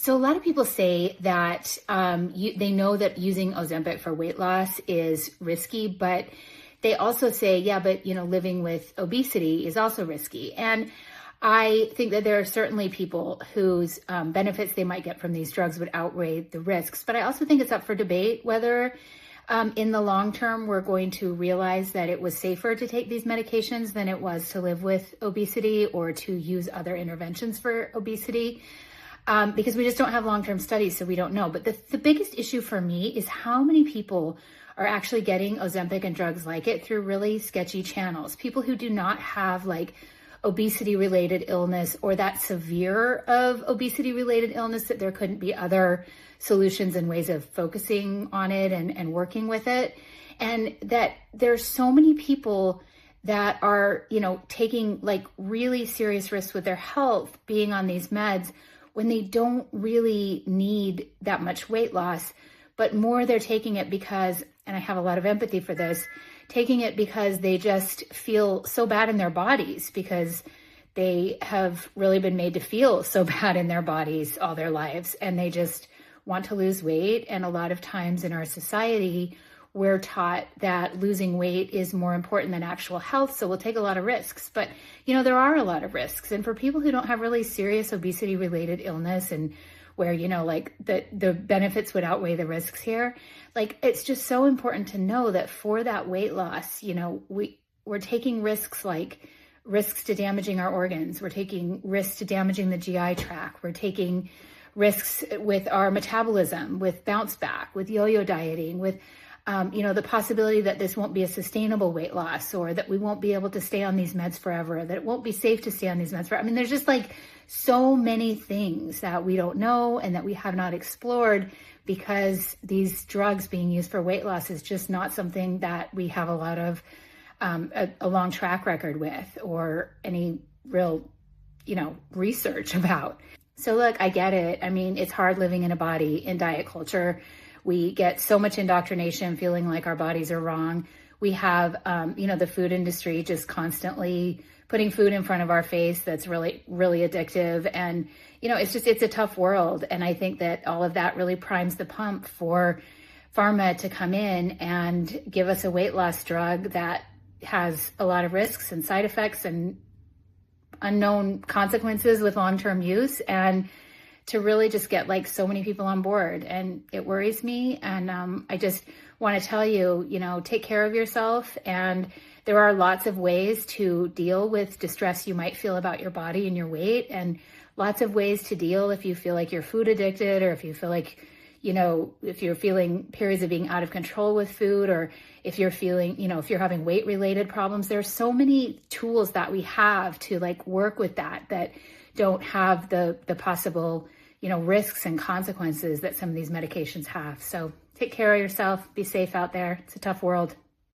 So a lot of people say that they know that using Ozempic for weight loss is risky, but they also say, yeah, but living with obesity is also risky. And I think that there are certainly people whose benefits they might get from these drugs would outweigh the risks. But I also think it's up for debate whether in the long term we're going to realize that it was safer to take these medications than it was to live with obesity or to use other interventions for obesity. Because we just don't have long-term studies, so we don't know. But the biggest issue for me is how many people are actually getting Ozempic and drugs like it through really sketchy channels. People who do not have like obesity-related illness or that severe of obesity-related illness that there couldn't be other solutions and ways of focusing on it and working with it. And that there's so many people that are, taking like really serious risks with their health being on these meds when they don't really need that much weight loss, but more they're taking it because, and I have a lot of empathy for this, taking it because they just feel so bad in their bodies because they have really been made to feel so bad in their bodies all their lives, and they just want to lose weight. And a lot of times in our society, we're taught that losing weight is more important than actual health. So we'll take a lot of risks, but there are a lot of risks. And for people who don't have really serious obesity related illness and where, like the benefits would outweigh the risks here, like it's just so important to know that for that weight loss, we're taking risks like risks to damaging our organs. We're taking risks to damaging the GI tract. We're taking risks with our metabolism, with bounce back, with yo-yo dieting, with the possibility that this won't be a sustainable weight loss, or that we won't be able to stay on these meds forever, that it won't be safe to stay on these meds forever. I mean, there's just like so many things that we don't know and that we have not explored because these drugs being used for weight loss is just not something that we have a lot of a long track record with or any real, research about. So look, I get it. I mean, it's hard living in a body in diet culture. We get so much indoctrination feeling like our bodies are wrong. We have, the food industry just constantly putting food in front of our face that's really, really addictive. And, it's a tough world. And I think that all of that really primes the pump for pharma to come in and give us a weight loss drug that has a lot of risks and side effects and unknown consequences with long-term use, and to really just get like so many people on board. And it worries me. And I just want to tell you, take care of yourself. And there are lots of ways to deal with distress you might feel about your body and your weight, and lots of ways to deal if you feel like you're food addicted, or if you feel like, if you're feeling periods of being out of control with food, or if you're feeling, if you're having weight related problems. There's so many tools that we have to like work with that don't have the possible, risks and consequences that some of these medications have. So take care of yourself, be safe out there. It's a tough world.